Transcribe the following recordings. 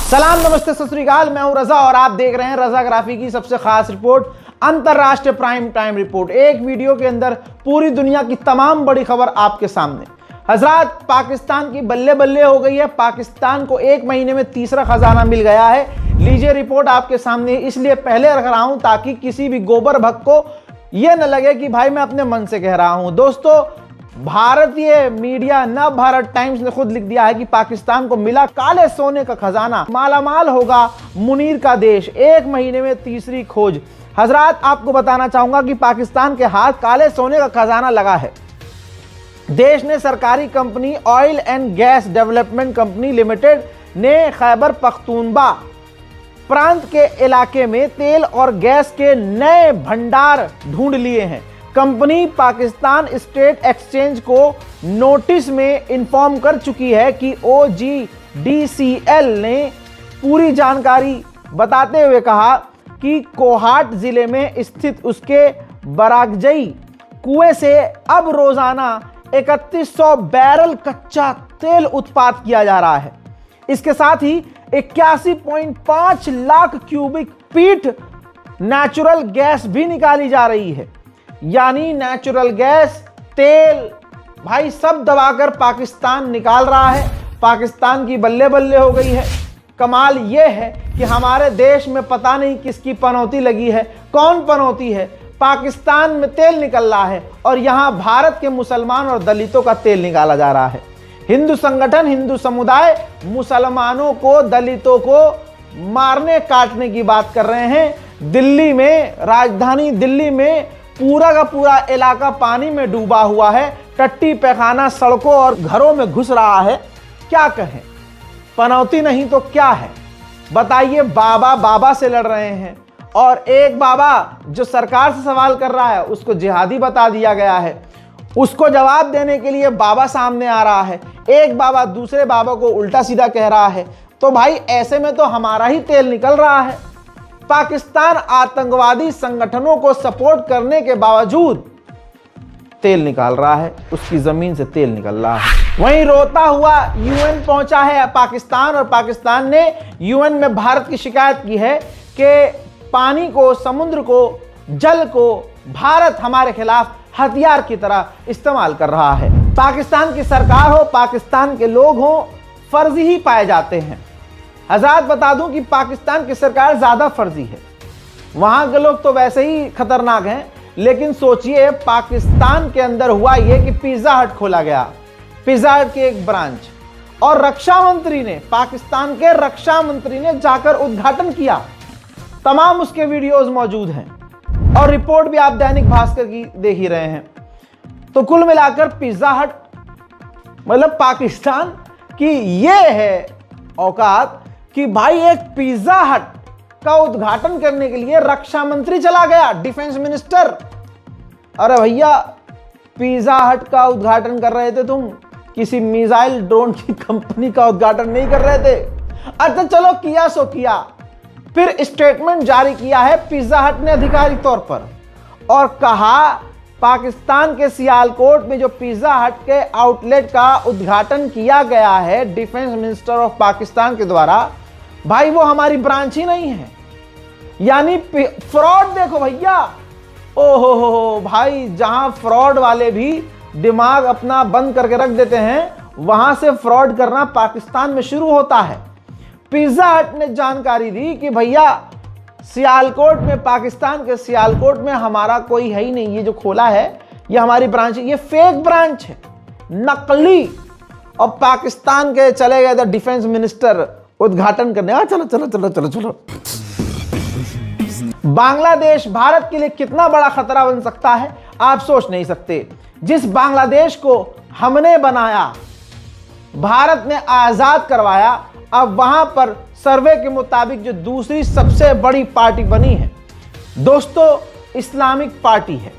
सलाम, नमस्ते, सत श्री अकाल। मैं हूं रजा और आप देख रहे हैं रजाग्राफी की सबसे खास रिपोर्ट, अंतरराष्ट्रीय प्राइम टाइम रिपोर्ट। एक वीडियो के अंदर पूरी दुनिया की तमाम बड़ी खबर आपके सामने। हजरात, पाकिस्तान की बल्ले बल्ले हो गई है। पाकिस्तान को एक महीने में तीसरा खजाना मिल गया है। लीजिए रिपोर्ट आपके सामने। इसलिए पहले रख रहा हूं ताकि किसी भी गोबर भक्त को यह न लगे कि भाई मैं अपने मन से कह रहा हूं। दोस्तों, भारतीय मीडिया नव भारत टाइम्स ने खुद लिख दिया है कि पाकिस्तान को मिला काले सोने का खजाना, मालामाल होगा मुनीर का देश, एक महीने में तीसरी खोज। हजरात, आपको बताना चाहूंगा कि पाकिस्तान के हाथ काले सोने का खजाना लगा है। देश ने सरकारी company oil and gas development company limited ने खैबर पख्तूनबा प्रांत के इलाके में तेल और गैस के नए भंडार ढूंढ लिए हैं। कंपनी पाकिस्तान स्टेट एक्सचेंज को नोटिस में इन्फॉर्म कर चुकी है कि OGDCL ने पूरी जानकारी बताते हुए कहा कि कोहाट जिले में स्थित उसके बरागजई कुएं से अब रोजाना 3100 बैरल कच्चा तेल उत्पादन किया जा रहा है। इसके साथ ही 81.5 lakh cubic feet natural gas भी निकाली जा रही है। यानी नेचुरल गैस, तेल, भाई सब दबाकर पाकिस्तान निकाल रहा है। पाकिस्तान की बल्ले बल्ले हो गई है। कमाल यह है कि हमारे देश में पता नहीं किसकी पनौती लगी है, कौन पनौती है। पाकिस्तान में तेल निकल रहा है और यहां भारत के मुसलमान और दलितों का तेल निकाला जा रहा है। हिंदू संगठन, हिंदू समुदाय मुसलमानों को, दलितों को मारने काटने की बात कर रहे हैं। दिल्ली में, राजधानी दिल्ली में पूरा का पूरा इलाका पानी में डूबा हुआ है। टट्टी पैखाना सड़कों और घरों में घुस रहा है। क्या कहें, पनौती नहीं तो क्या है बताइए। बाबा बाबा से लड़ रहे हैं और एक बाबा जो सरकार से सवाल कर रहा है उसको जिहादी बता दिया गया है। उसको जवाब देने के लिए बाबा सामने आ रहा है। एक बाबा दूसरे बाबा को उल्टा सीधा कह रहा है। तो भाई ऐसे में तो हमारा ही तेल निकल रहा है। पाकिस्तान आतंकवादी संगठनों को सपोर्ट करने के बावजूद तेल निकाल रहा है, उसकी जमीन से तेल निकल रहा है। वहीं रोता हुआ UN पहुंचा है पाकिस्तान, और पाकिस्तान ने UN में भारत की शिकायत की है कि पानी को, समुद्र को, जल को भारत हमारे खिलाफ हथियार की तरह इस्तेमाल कर रहा है। पाकिस्तान की सरकार हो, पाकिस्तान के लोग हो, फर्जी ही पाए जाते हैं। हजरात, बता दूं कि पाकिस्तान की सरकार ज्यादा फर्जी है। वहां के लोग तो वैसे ही खतरनाक हैं, लेकिन सोचिए पाकिस्तान के अंदर हुआ यह कि पिज्जा हट खोला गया, पिज्जा हट की एक ब्रांच, और रक्षा मंत्री ने, पाकिस्तान के रक्षा मंत्री ने जाकर उद्घाटन किया। तमाम उसके वीडियोस मौजूद हैं और रिपोर्ट भी आप दैनिक भास्कर की देख ही रहे हैं। तो कुल मिलाकर पिज्जा हट, मतलब पाकिस्तान की यह है औकात कि भाई एक पिज्जा हट का उद्घाटन करने के लिए रक्षा मंत्री चला गया, डिफेंस मिनिस्टर। अरे भैया, पिज्जा हट का उद्घाटन कर रहे थे तुम, किसी मिसाइल ड्रोन की कंपनी का उद्घाटन नहीं कर रहे थे। अच्छा चलो, किया सो किया। फिर स्टेटमेंट जारी किया है पिज्जा हट ने आधिकारिक तौर पर, और कहा पाकिस्तान के सियालकोट में जो पिज्जा हट के आउटलेट का उद्घाटन किया गया है डिफेंस मिनिस्टर ऑफ पाकिस्तान के द्वारा, भाई वो हमारी ब्रांच ही नहीं है। यानी फ्रॉड देखो भैया। ओहो हो भाई, जहां फ्रॉड वाले भी दिमाग अपना बंद करके रख देते हैं, वहां से फ्रॉड करना पाकिस्तान में शुरू होता है। पिज्जा हट ने जानकारी दी कि भैया सियालकोट में, पाकिस्तान के सियालकोट में हमारा कोई है ही नहीं, ये जो खोला है ये हमारी ब्रांच है, ये फेक ब्रांच है, नकली। और पाकिस्तान के चले गए थे डिफेंस मिनिस्टर उद्घाटन करने। चलो चलो चलो चलो चलो। बांग्लादेश भारत के लिए कितना बड़ा खतरा बन सकता है आप सोच नहीं सकते। जिस बांग्लादेश को हमने बनाया, भारत ने आजाद करवाया, अब वहां पर सर्वे के मुताबिक जो दूसरी सबसे बड़ी पार्टी बनी है दोस्तों, इस्लामिक पार्टी है।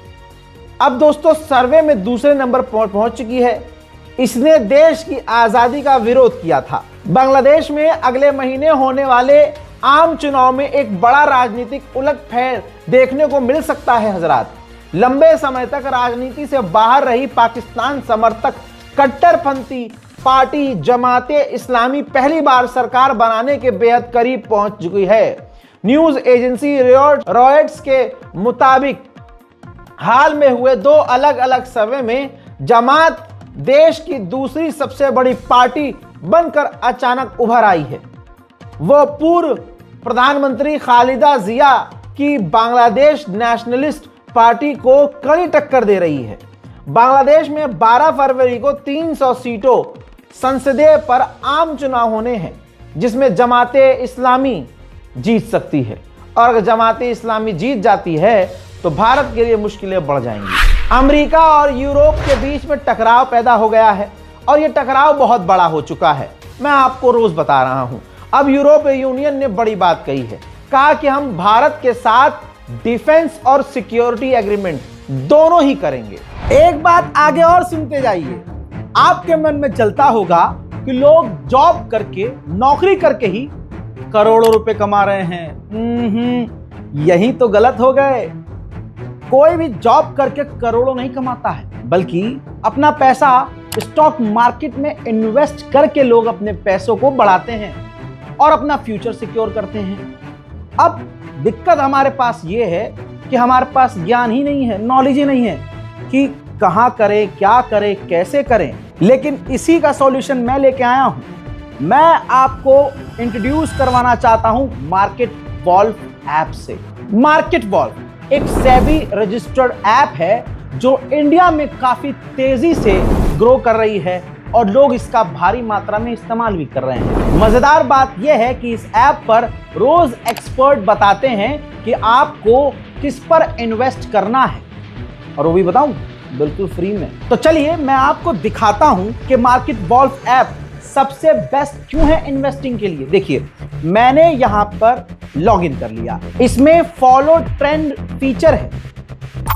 अब दोस्तों सर्वे में दूसरे नंबर पहुंच चुकी है। इसने देश की आजादी का विरोध किया था। बांग्लादेश में अगले महीने होने वाले आम चुनाव में एक बड़ा राजनीतिक उलटफेर देखने को मिल सकता है। हजरात, लंबे समय तक राजनीति से बाहर रही पाकिस्तान समर्थक कट्टरपंथी पार्टी जमाते इस्लामी पहली बार सरकार बनाने के बेहद करीब पहुंच चुकी है। न्यूज एजेंसी रॉयटर्स के मुताबिक हाल में हुए 2 अलग अलग सर्वे में जमात देश की दूसरी सबसे बड़ी पार्टी बनकर अचानक उभर आई है। वह पूर्व प्रधानमंत्री खालिदा जिया की बांग्लादेश नेशनलिस्ट पार्टी को कड़ी टक्कर दे रही है। बांग्लादेश में 12 फरवरी को 300 सीटों संसदीय पर आम चुनाव होने हैं, जिसमें जमाते इस्लामी जीत सकती है। और अगर जमाते इस्लामी जीत जाती है तो भारत के लिए मुश्किलें बढ़ जाएंगी। अमेरिका और यूरोप के बीच में टकराव पैदा हो गया है और यह टकराव बहुत बड़ा हो चुका है। मैं आपको रोज बता रहा हूं। अब यूरोपीय यूनियन ने बड़ी बात कही है, कहा कि हम भारत के साथ डिफेंस और सिक्योरिटी एग्रीमेंट दोनों ही करेंगे। एक बात आगे और सुनते जाइए। आपके मन में चलता होगा कि लोग जॉब करके, नौकरी करके ही करोड़ों रुपए कमा रहे हैं। यही तो गलत हो गए। कोई भी जॉब करके करोड़ों नहीं कमाता है, बल्कि अपना पैसा स्टॉक मार्केट में इन्वेस्ट करके लोग अपने पैसों को बढ़ाते हैं और अपना फ्यूचर सिक्योर करते हैं। अब दिक्कत हमारे पास ये है कि हमारे पास ज्ञान ही नहीं है, नॉलेज ही नहीं है कि कहां करें, क्या करें, कैसे करें। लेकिन इसी का सॉल्यूशन मैं लेके आया हूं। मैं आपको इंट्रोड्यूस करवाना चाहता हूं मार्केट वॉल्व ऐप से। मार्केट वॉल्व एक सेबी रजिस्टर्ड ऐप है जो इंडिया में काफी तेजी से ग्रो कर रही है और लोग इसका भारी मात्रा में इस्तेमाल भी कर रहे हैं। मजेदार बात यह है कि इस ऐप पर रोज एक्सपर्ट बताते हैं कि आपको किस पर इन्वेस्ट करना है, और वो भी बताऊं बिल्कुल फ्री में। तो चलिए मैं आपको दिखाता हूं कि मार्केट वॉल्व ऐप सबसे बेस्ट क्यों है इन्वेस्टिंग के लिए। देखिए, मैंने यहां पर लॉगिन कर लिया। इसमें फॉलो ट्रेंड फीचर है,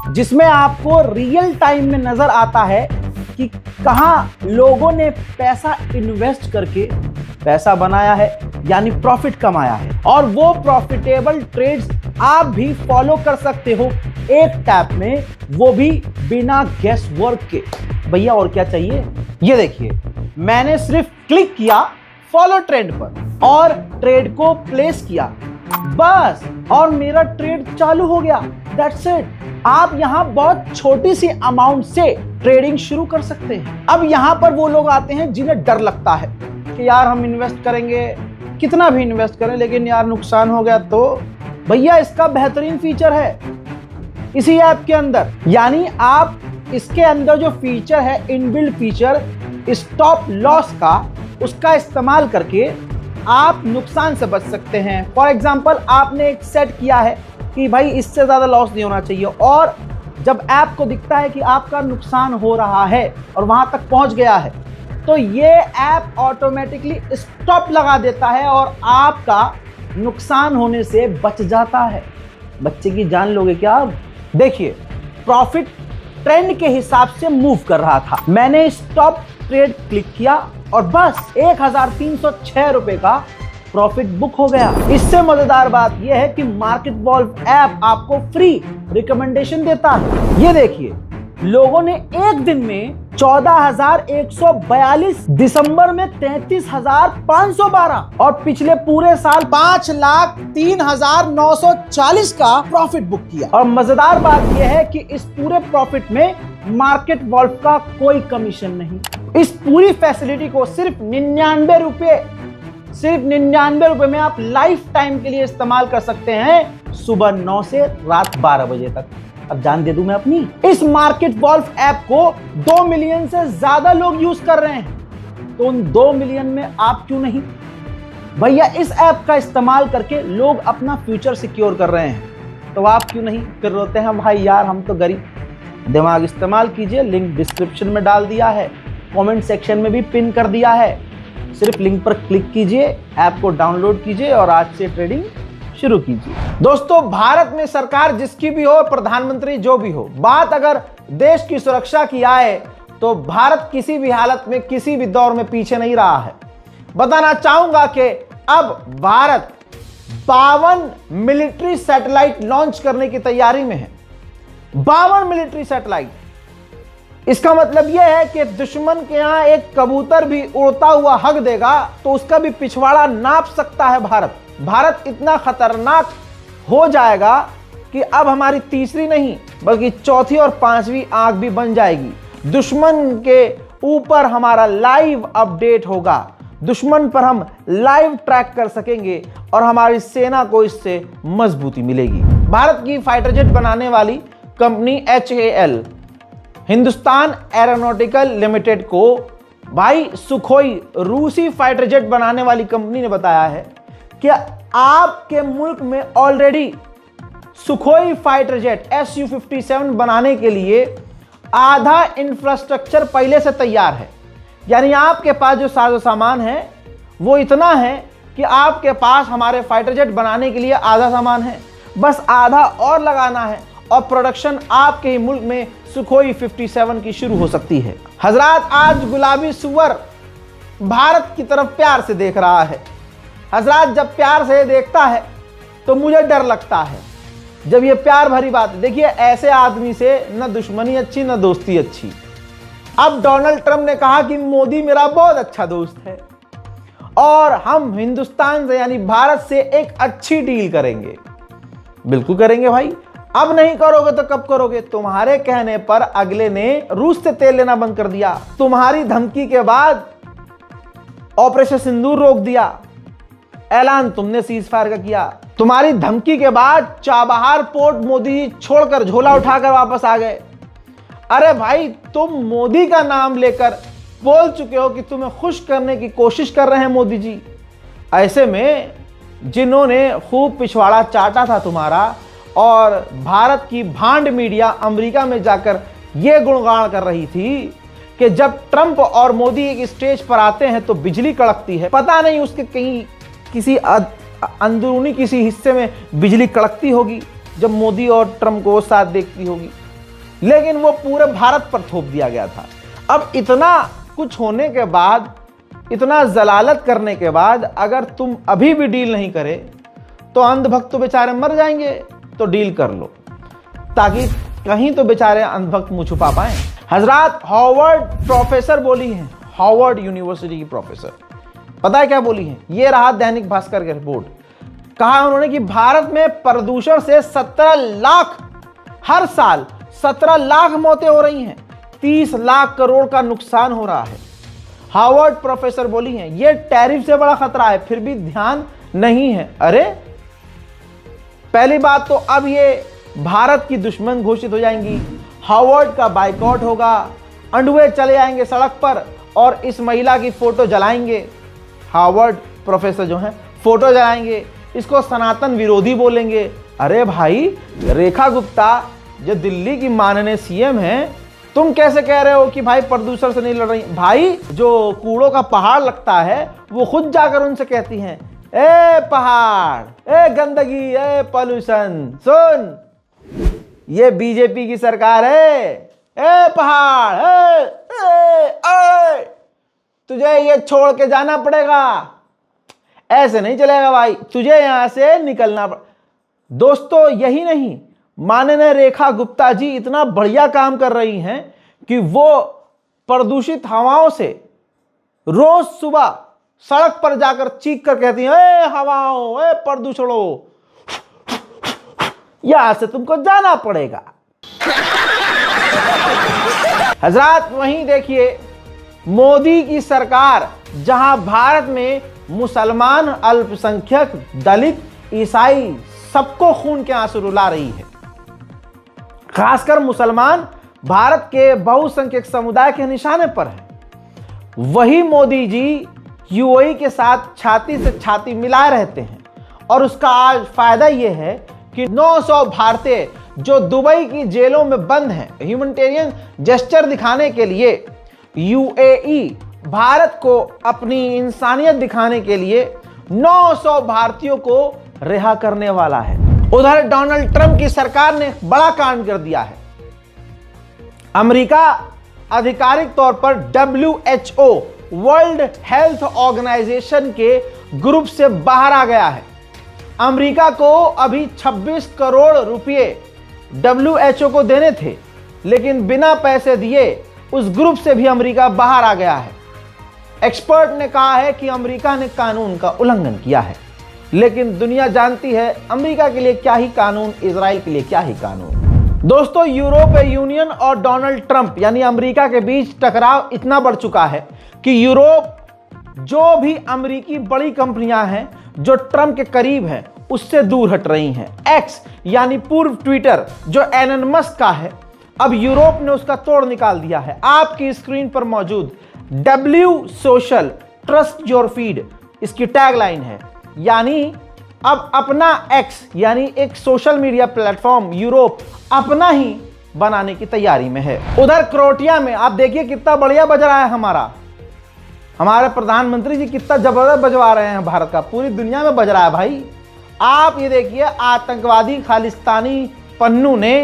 जिसमें आपको रियल टाइम में नजर आता है कि कहां लोगों ने पैसा इन्वेस्ट करके पैसा बनाया है, यानी प्रॉफिट कमाया है। और वो प्रॉफिटेबल ट्रेड्स आप भी फॉलो कर सकते हो एक टैप में, वो भी बिना गेस वर्क के। भैया और क्या चाहिए। ये देखिए, मैंने सिर्फ क्लिक किया फॉलो ट्रेंड पर और ट्रेड को प्लेस किया, बस, और मेरा ट्रेड चालू हो गया। That's it. आप यहां बहुत छोटी सी अमाउंट से ट्रेडिंग शुरू कर सकते हैं। अब यहां पर वो लोग आते हैं जिन्हें डर लगता है कि यार हम इन्वेस्ट करेंगे, कितना भी इन्वेस्ट करें, लेकिन यार नुकसान हो गया तो। भैया इसका बेहतरीन फीचर है इसी ऐप के अंदर, यानी आप इसके अंदर जो फीचर है, इनबिल्ट फीचर स्टॉप लॉस का, उसका इस्तेमाल करके आप नुकसान से बच सकते हैं। फॉर एग्जांपल, आपने एक सेट किया है कि भाई इससे ज्यादा लॉस नहीं होना चाहिए, और जब ऐप को दिखता है कि आपका नुकसान हो रहा है और वहां तक पहुंच गया है, तो ये ऐप ऑटोमेटिकली स्टॉप लगा देता है और आपका नुकसान होने से बच जाता है। बच्चे की जान लोगे क्या आप। देखिए, प्रॉफिट ट्रेंड के हिसाब से मूव कर रहा था। मैंने स्टॉप ट्रेड क्लिक किया और बस 1306 रुपए का प्रॉफिट बुक हो गया। इससे मजेदार बात यह है कि मार्केट वॉल्व ऐप आपको फ्री रिकमेंडेशन देता है। ये देखिए, लोगों ने एक दिन में 14,142, दिसंबर में 33,512 और पिछले पूरे साल 5,03,940 का प्रॉफिट बुक किया। और मजेदार बात यह है कि इस पूरे प्रॉफिट में मार्केट वॉल्व का कोई कमीशन नहीं। इस पूरी फैसिलिटी को सिर्फ 99 रुपए में आप लाइफ टाइम के लिए इस्तेमाल कर सकते हैं, सुबह 9 से रात 12 बजे तक। अब जान दे दूं मैं अपनी। इस मार्केट वॉल्व ऐप को 2 मिलियन से ज्यादा लोग यूज कर रहे हैं, तो उन 2 मिलियन में आप क्यों नहीं। भैया इस ऐप का इस्तेमाल करके लोग अपना फ्यूचर सिक्योर कर रहे हैं, तो आप क्यों नहीं। फिर रोते हैं भाई यार हम तो गरीब। दिमाग इस्तेमाल कीजिए, लिंक डिस्क्रिप्शन में डाल दिया है, कमेंट सेक्शन में भी पिन कर दिया है। सिर्फ लिंक पर क्लिक कीजिए, ऐप को डाउनलोड कीजिए और आज से ट्रेडिंग शुरू कीजिए। दोस्तों, भारत में सरकार जिसकी भी हो, प्रधानमंत्री जो भी हो, बात अगर देश की सुरक्षा की आए तो भारत किसी भी हालत में, किसी भी दौर में पीछे नहीं रहा है। बताना चाहूंगा कि अब भारत 52 मिलिट्री सैटेलाइट लॉन्च करने की तैयारी में है। 52 मिलिट्री सैटेलाइट। इसका मतलब यह है कि दुश्मन के यहां एक कबूतर भी उड़ता हुआ हक देगा तो उसका भी पिछवाड़ा नाप सकता है भारत। भारत इतना खतरनाक हो जाएगा कि अब हमारी तीसरी नहीं बल्कि चौथी और पांचवी आंख भी बन जाएगी। दुश्मन के ऊपर हमारा लाइव अपडेट होगा, दुश्मन पर हम लाइव ट्रैक कर सकेंगे और हमारी सेना को इससे मजबूती मिलेगी। भारत की फाइटर जेट बनाने वाली company HAL Hindustan aeronautical limited को भाई सुखोई रूसी फाइटर जेट बनाने वाली कंपनी ने बताया है कि आपके मुल्क में already Sukhoi fighter jet Su-57 बनाने के लिए आधा इंफ्रास्ट्रक्चर पहले से तैयार है। यानी आपके पास जो साजो सामान है वो इतना है कि आपके पास हमारे फाइटर जेट बनाने के लिए आधा सामान है, बस आधा और लगाना है और प्रोडक्शन आपके ही मुल्क में सुखोई 57 की शुरू हो सकती है। हजरात, आज गुलाबी सुअर भारत की तरफ प्यार से देख रहा है। हजरात, जब प्यार से देखता है तो मुझे डर लगता है। जब ये प्यार भरी बात है, देखिए ऐसे आदमी से न दुश्मनी अच्छी न दोस्ती अच्छी। अब डोनाल्ड ट्रंप ने कहा कि मोदी मेरा बहुत अच्छा दोस्त है और हम हिंदुस्तान से यानी भारत से एक अच्छी डील करेंगे। बिल्कुल करेंगे भाई, अब नहीं करोगे तो कब करोगे? तुम्हारे कहने पर अगले ने रूस से तेल लेना बंद कर दिया, तुम्हारी धमकी के बाद ऑपरेशन सिंदूर रोक दिया, ऐलान तुमने सीज फायर का किया, तुम्हारी धमकी के बाद चाबहार पोर्ट मोदी छोड़कर झोला उठाकर वापस आ गए। अरे भाई, तुम मोदी का नाम लेकर बोल चुके हो कि तुम्हें खुश करने की कोशिश कर रहे हैं मोदी जी। ऐसे में जिन्होंने खूब पिछवाड़ा चाटा था तुम्हारा और भारत की भांड मीडिया अमेरिका में जाकर यह गुणगान कर रही थी कि जब ट्रंप और मोदी एक स्टेज पर आते हैं तो बिजली कड़कती है। पता नहीं उसके कहीं किसी अंदरूनी किसी हिस्से में बिजली कड़कती होगी जब मोदी और ट्रंप को वो साथ देखती होगी, लेकिन वो पूरे भारत पर थोप दिया गया था। अब इतना कुछ होने के बाद, इतना जलालत करने के बाद अगर तुम अभी भी डील नहीं करे तो अंधभक्त तो बेचारे मर जाएंगे। तो डील कर लो ताकि कहीं तो बेचारे अंधभक्त मुंह छुपा पाए। हजरात, हार्वर्ड प्रोफेसर बोली हैं, हार्वर्ड यूनिवर्सिटी की प्रोफेसर, पता है क्या बोली है? ये रहा दैनिक भास्कर की रिपोर्ट। कहा उन्होंने कि भारत में प्रदूषण से 17 लाख हर साल 17 लाख मौतें हो रही हैं, 30 लाख करोड़ का नुकसान हो रहा है। हार्वर्ड प्रोफेसर बोली हैं ये टैरिफ से बड़ा खतरा है, फिर भी ध्यान नहीं है। अरे पहली बात तो अब ये भारत की दुश्मन घोषित हो जाएंगी, हार्वर्ड का बाइकआउट होगा, अंडवे चले आएंगे सड़क पर और इस महिला की फोटो जलाएंगे। हार्वर्ड प्रोफेसर जो हैं फोटो जलाएंगे, इसको सनातन विरोधी बोलेंगे। अरे भाई, रेखा गुप्ता जो दिल्ली की माननीय सीएम हैं, तुम कैसे कह रहे हो कि भाई प्रदूषण से नहीं लड़ रही? भाई, जो कूड़ों का पहाड़ लगता है वो खुद जाकर उनसे कहती हैं, ए पहाड़, ए गंदगी, ए पॉल्यूशन, सुन ये बीजेपी की सरकार है। ए पहाड़, तुझे ये छोड़ के जाना पड़ेगा, ऐसे नहीं चलेगा भाई, तुझे यहां से निकलना दोस्तों, यही नहीं, माननीय रेखा गुप्ता जी इतना बढ़िया काम कर रही हैं कि वो प्रदूषित हवाओं से रोज सुबह सड़क पर जाकर चीख कर कहती हैं, ए हवाओं, ए प्रदूषणों, यहां से तुमको जाना पड़ेगा। हजरात, वहीं देखिए मोदी की सरकार जहां भारत में मुसलमान, अल्पसंख्यक, दलित, ईसाई सबको खून के आंसू रुला रही है। खासकर मुसलमान भारत के बहुसंख्यक समुदाय के निशाने पर है। वही मोदी जी यूएई के साथ छाती से छाती मिलाए रहते हैं और उसका आज फायदा यह है कि 900 भारतीय जो दुबई की जेलों में बंद हैं, ह्यूमैनिटेरियन जेस्चर दिखाने के लिए यूएई भारत को अपनी इंसानियत दिखाने के लिए 900 भारतीयों को रिहा करने वाला है। उधर डोनाल्ड ट्रंप की सरकार ने बड़ा कांड कर दिया है। अमेरिका आधिकारिक तौर पर WHO वर्ल्ड हेल्थ ऑर्गेनाइजेशन के ग्रुप से बाहर आ गया है। अमेरिका को अभी 26 करोड़ रुपए WHO को देने थे, लेकिन बिना पैसे दिए उस ग्रुप से भी अमेरिका बाहर आ गया है। एक्सपर्ट ने कहा है कि अमेरिका ने कानून का उल्लंघन किया है, लेकिन दुनिया जानती है अमेरिका के लिए क्या ही कानून, इजराइल के लिए क्या ही कानून। दोस्तों, यूरोपीय यूनियन और डोनाल्ड ट्रंप यानी अमेरिका के बीच टकराव इतना बढ़ चुका है कि यूरोप जो भी अमेरिकी बड़ी कंपनियां हैं जो ट्रंप के करीब हैं उससे दूर हट रही हैं। एक्स यानी पूर्व ट्विटर जो एलन मस्क का है, अब यूरोप ने उसका तोड़ निकाल दिया है। आपकी स्क्रीन पर मौजूद W social trust your feed इसकी टैगलाइन है। यानी अब अपना एक्स यानी एक सोशल मीडिया प्लेटफॉर्म यूरोप अपना ही बनाने की तैयारी में है। उधर क्रोएशिया में आप देखिए कितना बढ़िया बज रहा है हमारे प्रधानमंत्री जी कितना जबरदस्त बजवा रहे हैं भारत का, पूरी दुनिया में बज रहा है भाई। आप ये देखिए, आतंकवादी खालिस्तानी पन्नू ने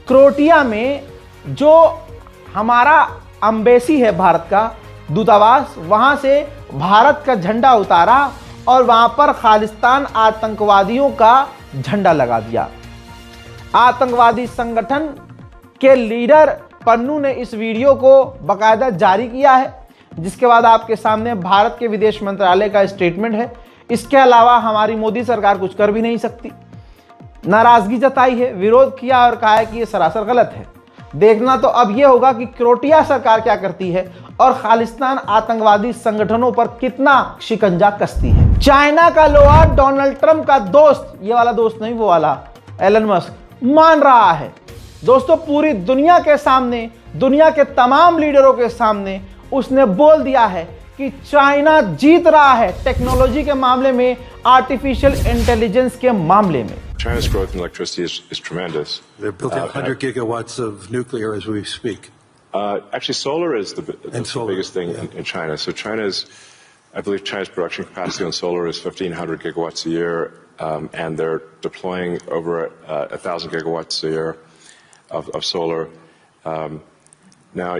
क्रोएशिया में जो हमारा एम्बेसी है भारत का दूतावास, वहां से भारत का झंडा उतारा और वहां पर खालिस्तान आतंकवादियों का झंडा लगा दिया। आतंकवादी संगठन के लीडर पन्नू ने इस वीडियो को बाकायदा जारी किया है, जिसके बाद आपके सामने भारत के विदेश मंत्रालय का स्टेटमेंट है। इसके अलावा हमारी मोदी सरकार कुछ कर भी नहीं सकती। नाराजगी जताई है, विरोध किया और कहा है कि यह सरासर गलत है। देखना तो अब यह होगा कि क्रोएशिया सरकार क्या करती है और खालिस्तान आतंकवादी संगठनों पर कितना शिकंजा कसती है। चाइना का लोहा डोनाल्ड ट्रंप का दोस्त, ये वाला दोस्त नहीं वो वाला एलन मस्क, मान रहा है। दोस्तों, पूरी दुनिया के सामने, दुनिया के तमाम लीडरों के सामने उसने बोल दिया है कि चाइना जीत रहा है टेक्नोलॉजी के मामले में, आर्टिफिशियल इंटेलिजेंस के मामले में। China's growth in electricity is tremendous. They're building 100 gigawatts of nuclear as we speak. Actually, solar is the biggest thing in China. So I believe China's production capacity on solar is 1,500 gigawatts a year, and they're deploying over 1,000 gigawatts a year of solar. Now,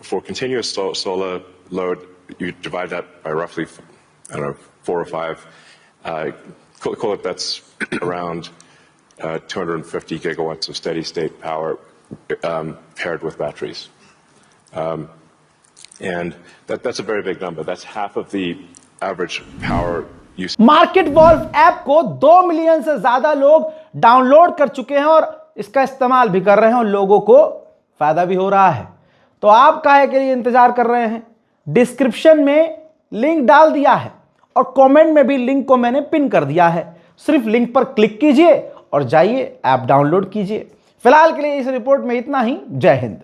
for continuous solar load, you divide that by roughly, 4 or 5. Call it that's around 250 gigawatts of steady state power paired with batteries. And that's a very big number. That's half of the average power use. Market valve app को 2 million से ज्यादा लोग download कर चुके हैं और इसका इस्तेमाल भी कर रहे हैं और लोगों को फायदा भी हो रहा है। तो आप काहे के लिए इंतजार कर रहे हैं? डिस्क्रिप्शन में लिंक डाल दिया है और कमेंट में भी लिंक को मैंने पिन कर दिया है। सिर्फ लिंक पर क्लिक कीजिए और जाइए ऐप डाउनलोड कीजिए। फिलहाल के लिए इस रिपोर्ट में इतना ही। जय हिंद।